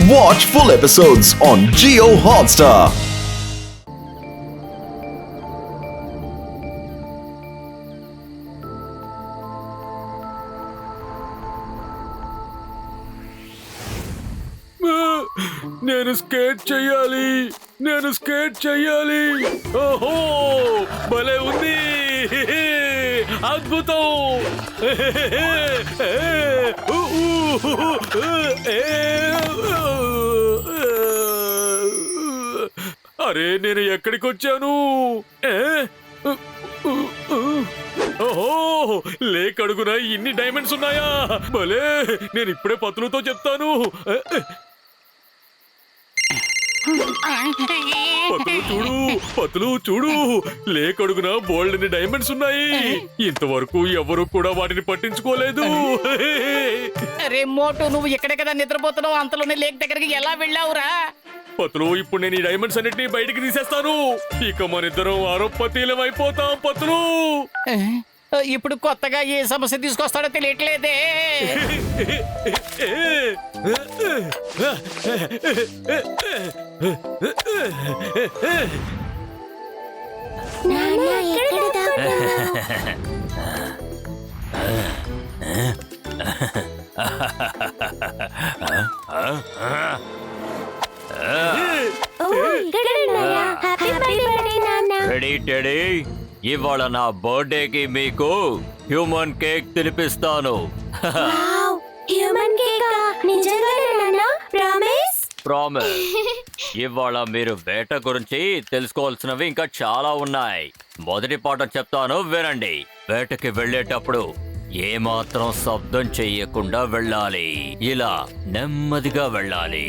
Watch full episodes on Jio Hotstar. నేను skate చెయ్యాలి ఓహో భలే ఉంది అద్భుతం అరే నేను ఎక్కడికి వచ్చాను ఓహో లేక్ అడుగున ఇన్ని డైమండ్స్ ఉన్నాయా భలే నేను ఇప్పుడే పతులుతో చెప్తాను పతులు చూడు లేక్ అడుగున బోల్డ్ డైమండ్స్ ఉన్నాయి ఇంతవరకు ఎవరు కూడా వాటిని పట్టించుకోలేదు అరే మోటు నువ్వు ఇక్కడే కదా నిద్రపోతున్నావు అంతలోనే లేక్ దగ్గరికి ఎలా వెళ్ళావురా పతులు ఇప్పుడు నేను ఈ డైమండ్స్ అన్నిటిని బయటికి తీసేస్తాను ఇక మనిద్దరం ఆరోపతీలం అయిపోతాం పతులు ఇప్పుడు కొత్తగా ఏ సమస్య తీసుకొస్తాడో తెలియట్లేదే రెడీ టెడీ ఇవాళ నా బర్త్డేకి మీకు హ్యూమన్ కేక్ తినిపిస్తాను ప్రామిస్ ఇవాళ మీరు వేట గురించి తెలుసుకోవాల్సినవి ఇంకా చాలా ఉన్నాయి మొదటి పాఠం చెప్తాను వినండి వేటకి వెళ్ళేటప్పుడు ఏమాత్రం శబ్దం చెయ్యకుండా వెళ్ళాలి ఇలా నెమ్మదిగా వెళ్ళాలి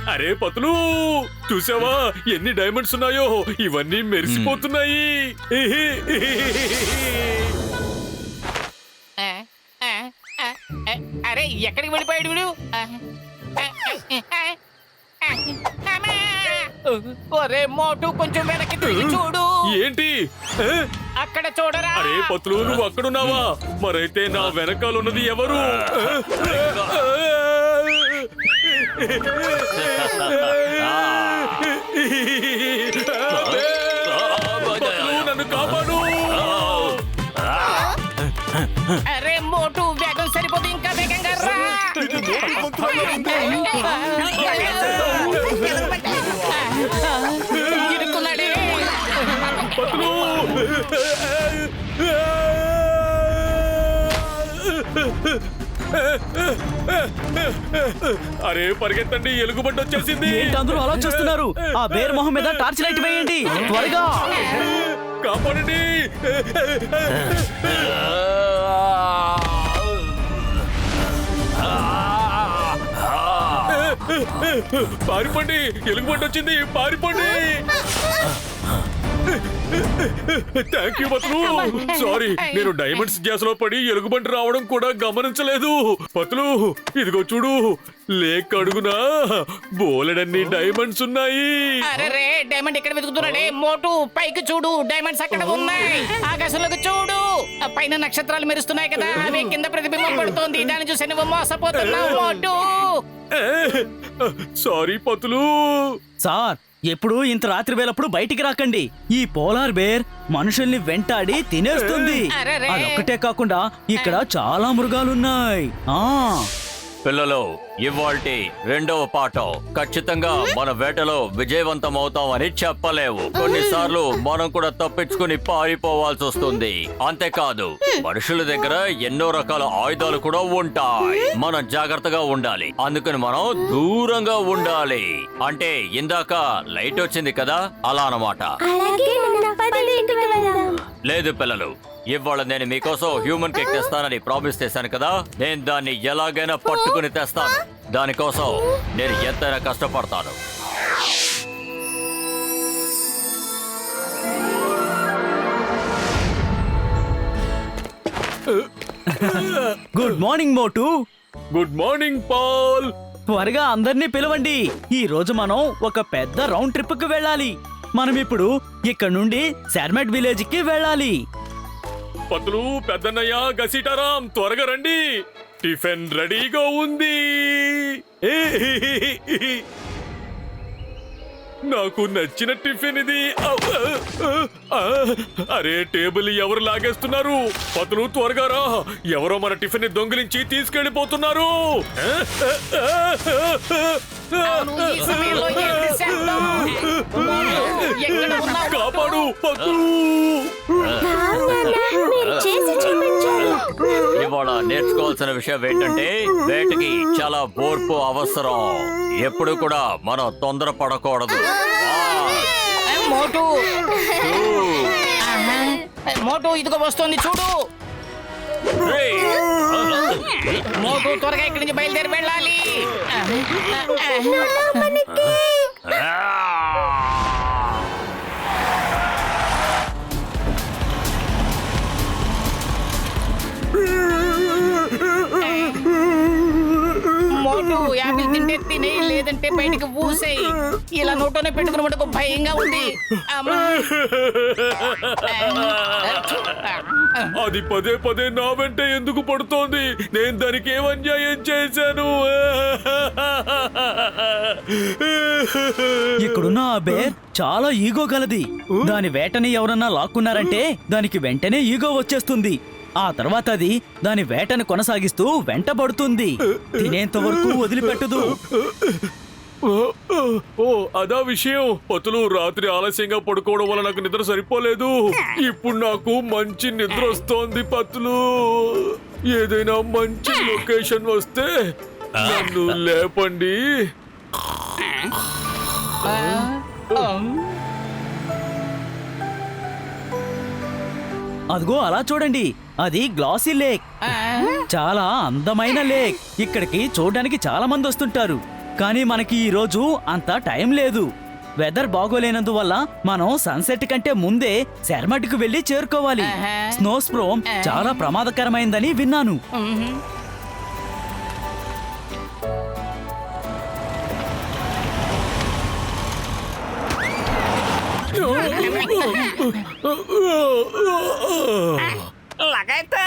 అరే పతులు చూసావా ఎన్ని డైమండ్స్ ఉన్నాయో ఇవన్నీ మెరిసిపోతున్నాయి అరే ఎక్కడికి వెళ్ళిపోయాడు వీడు ఒరే మోటు కొంచెం వెనక్కి తిరిగి చూడు ఏంటి అక్కడ చూడరా అరే పతులు నువ్వు అక్కడున్నావా మరైతే నా వెనకాల ఉన్నది ఎవరు నన్ను కాపాడు అరే మోటు వేగం సరిపోదు ఇంకా వేగంగా రా ఇరుక్కున్నాడే అరే పరిగెత్తండి ఎలుగుబంటి వచ్చేసింది అందరూ అలా చూస్తున్నారు ఆ బేర్ మొహం మీద టార్చ్ లైట్ వేయండి త్వరగా కాపాడండి పారిపోండి ఎలుగుబంటి వచ్చింది పారిపోండి థ్యాంక్ యూ పతులు సారీ నేను డైమండ్స్ గ్యాస్ లో పడి ఎలుగుబంటి రావడం కూడా గమనించలేదు పతులు ఇదిగో చూడు లేక్ అడుగునా బోలెడన్ని డైమండ్స్ ఉన్నాయి అరే డైమండ్ ఎక్కడ వెతుకుతున్నాడే మోటు పైకి చూడు డైమండ్స్ అక్కడ ఉన్నాయి ఆకాశంలోకి చూడు పైన నక్షత్రాలు మెరుస్తున్నాయి కదా అవి కింద ప్రతిబింబం పడుతోంది దాన్ని చూసి నువ్వు మోసపోతున్నావు మోటు సారీ పతులు సార్ ఎప్పుడు ఇంత రాత్రి వేళప్పుడు బయటికి రాకండి ఈ పోలార్ బేర్ మనుషుల్ని వెంటాడి తినేస్తుంది అదొక్కటే కాకుండా ఇక్కడ చాలా మృగాలున్నాయి పిల్లలు ఇవాల్టి రెండవ పాఠం ఖచ్చితంగా మన వేటలో విజయవంతం అవుతామని చెప్పలేవు కొన్నిసార్లు మనం కూడా తప్పించుకుని పారిపోవాల్సి వస్తుంది అంతేకాదు మనుషుల దగ్గర ఎన్నో రకాల ఆయుధాలు కూడా ఉంటాయి మనం జాగ్రత్తగా ఉండాలి అందుకని మనం దూరంగా ఉండాలి అంటే ఇందాక లైట్ వచ్చింది కదా అలా అన్నమాట లేదు పిల్లలు ఇవాళ నేను మీకోసం హ్యూమన్ కేక్ తెస్తానని ప్రామిస్ చేశాను కదా నేను దాన్ని ఎలాగైనా పట్టుకుని తెస్తాను దానికోసం నేను ఎంతైనా కష్టపడతాను good morning Motu. Good morning Paul. త్వరగా అందరినీ పిలవండి. ఈ రోజు మనం ఒక పెద్ద రౌండ్ ట్రిప్ కి వెళ్ళాలి. మనం ఇప్పుడు ఇక్కడ నుండి శార్మెట్ విలేజ్ కి వెళ్ళాలి. పతులు, పెద్దన్నయ్య, గసీటారాం త్వరగా రండి. టిఫిన్ రెడీగా ఉంది. నాకు నచ్చిన టిఫిన్ ఇది. అరే, టేబుల్ ఎవరు లాగేస్తున్నారు? పతులు త్వరగా రా. ఎవరో మన టిఫిన్ ని దొంగిలించి తీసుకెళ్లిపోతున్నారు. అవును, ఈ సమయంలో ఏంటి శబ్దం? మోటు, ఎక్కడ ఉన్నావు? కాపాడు పతులు. ఇవాళ నేర్చుకోవాల్సిన విషయం ఏంటంటే వేటకి చాలా ఓర్పు అవసరం. ఎప్పుడు కూడా మనం తొందరపడకూడదు. మోటు, మోటు ఇదిగో వస్తుంది చూడు. మోటు త్వరగా ఇక్కడి నుంచి బయలుదేరి వెళ్ళాలి. మోటు, యాపిల్ తింటే తినే, లేదంటే బయటికి ఊసేయి. ఇలా నోట్లోనే పెట్టుకుని మటుకు భయంగా ఉంది. అమ్మా. అది పదే పదే నా వెంట ఎందుకు పడుతోంది? నేను దానికి ఏం అన్యాయం చేశాను? ఇక్కడున్న ఆ బేర్ చాలా ఈగో గలది. దాని వేటని ఎవరన్నా లాక్కున్నారంటే దానికి వెంటనే ఈగో వచ్చేస్తుంది. ఆ తర్వాత అది దాని వేటను కొనసాగిస్తూ వెంటబడుతుంది. తినేంత వరకు వదిలిపెట్టదు. ఓ, అదా విషయం. పతులు, రాత్రి ఆలస్యంగా పడుకోవడం వల్ల నాకు నిద్ర సరిపోలేదు. ఇప్పుడు నాకు మంచి నిద్ర వస్తోంది. పతులు, ఏదైనా మంచి లొకేషన్ వస్తే నన్ను లేపండి. అదిగో అలా చూడండి, అది గ్లాసీ లేక్. చాలా అందమైన లేక్. ఇక్కడికి చూడడానికి చాలా మంది వస్తుంటారు. కానీ మనకి ఈ రోజు అంత టైం లేదు. వెదర్ బాగోలేనందువల్ల మనం సన్సెట్ కంటే ముందే శర్మట్కు వెళ్లి చేరుకోవాలి. స్నో స్ప్రోమ్ చాలా ప్రమాదకరమైందని విన్నాను. లగైతే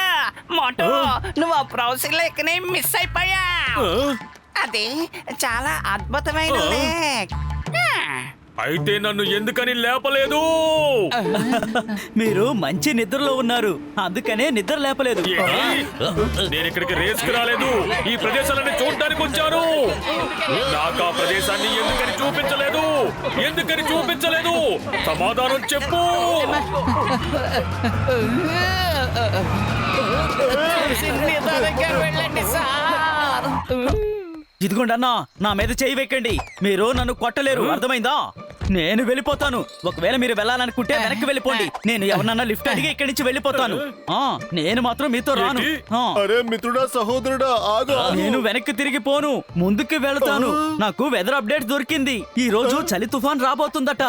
మోటు, నువ్వు ఆ బ్రౌసింగ్ లేకనే మిస్ అయిపోయా. అది చాలా అద్భుతమైన లేక్. అయితే నన్ను ఎందుకని లేపలేదు? మీరు మంచి నిద్రలో ఉన్నారు, అందుకనే నిద్ర లేపలేదు. నేను ఇక్కడికి రేస్కి రాలేదు. ఈ ప్రదేశాలని చూడడానికి వచ్చాను. నాకు ఆ ప్రదేశాన్ని ఎందుకని చూపించలేదు? ఎందుకని చూపించలేదు? సమాధానం చెప్పు. వెళ్ళండి సార్. ఇదిగోండి అన్నా, నా మీద చేయి వెక్కండి. మీరు నన్ను కొట్టలేరు, అర్థమైందా? నేను వెళ్ళిపోతాను. ఒకవేళ మీరు వెళ్ళాలనుకుంటే వెనక్కి వెళ్ళిపోండి. నేను ఎవరన్నా లిఫ్ట్ అడిగి ఇక్కడి నుంచి వెళ్ళిపోతాను. నేను మాత్రం మీతో రాను. అరే మిత్రుడా, సహోదరుడా, ఆగు. నేను వెనక్కి తిరిగి పోను, ముందుకు వెళ్తాను. నాకు వెదర్ అప్డేట్ దొరికింది. ఈ రోజు చలి తుఫాన్ రాబోతుందట.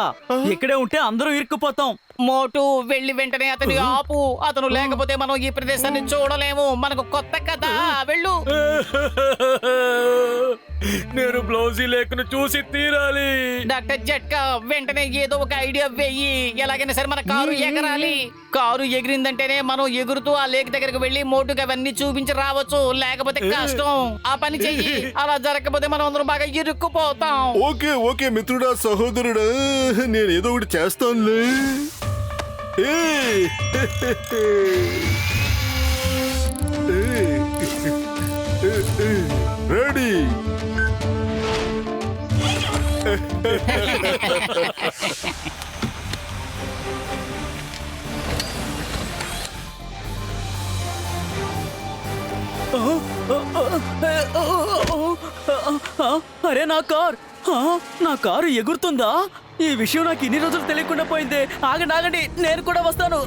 ఇక్కడే ఉంటే అందరూ ఇరుక్కుపోతాం. మోటు, వెళ్ళి వెంటనే అతని ఆపు. అతను లేకపోతే మనం ఈ ప్రదేశాన్ని చూడలేము. మనకు కొత్త కదా, వెళ్ళు. నేను బ్లౌజీ లేఖను చూసి తీరాలి. డాక్టర్ జట్కా, వెంటనే ఏదో ఒక ఐడియా వెయ్యి. ఎలాగైనా సరే మన కారు ఎగరాలి. కారు ఎగిరిందంటేనే మనం ఎగురుతూ ఆ లేక్ దగ్గరకు వెళ్ళి మోటుగా అవన్నీ చూపించి రావచ్చు. లేకపోతే కష్టం. ఆ పని చెయ్యి. అలా జరగకపోతే మనం అందరం బాగా ఇరుక్కుపోతాం. ఓకే ఓకే మిత్రుడా, సహోదరుడా, నేను ఏదో ఒకటి చేస్తానులే. రెడీ. అరే నా కారు ఎగురుతుందా? ఈ విషయం నాకు ఇన్ని రోజులు తెలియకుండా పోయింది. ఆగండి ఆగండి, నేను కూడా వస్తాను.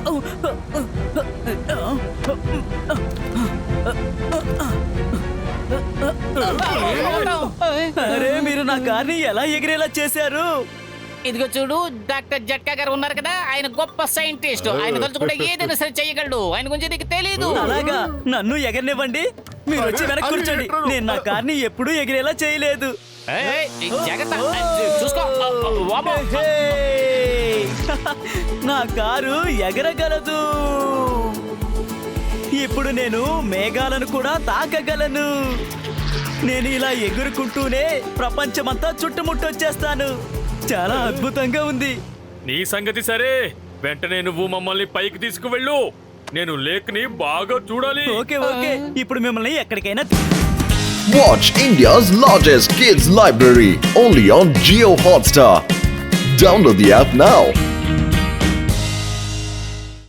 అరే, మీరు నా కార్ని ఎలా ఎగిరేలా చేశారు? ఇదిగో చూడు, డాక్టర్ జట్కా గారు ఉన్నారు కదా, ఆయన గొప్ప సైంటిస్ట్. ఆయన తలుచు కూడా ఏదైనా సరే చేయగలడు. ఆయన గురించి నీకు తెలీదు. అలాగా నన్ను ఎగరనివ్వండి. మీరు వచ్చి వెనక్కి కూర్చోండి. నేను నా కార్ని ఎప్పుడూ ఎగిరేలా చేయలేదు. ఏయ్, జాగ్రత్త, చూసుకో. వామ్మో. హే! నా కారు ఎగరగలదు. ఇప్పుడు నేను మేఘాలను కూడా తాకగలను. నేను ఇలా ఎగురుకుంటూనే ప్రపంచమంతా చుట్టుముట్టొచ్చేస్తాను. చాలా అద్భుతంగా ఉంది. నీ సంగతి సరే, వెంటనే నువ్వు మమ్మల్ని పైకి తీసుకువెళ్ళు. నేను లేక్ ని బాగా చూడాలి. ఓకే ఓకే, ఇప్పుడు మిమ్మల్ని ఎక్కడికైనా Watch India's largest kids library only on Geo Hotstar. Download the app now.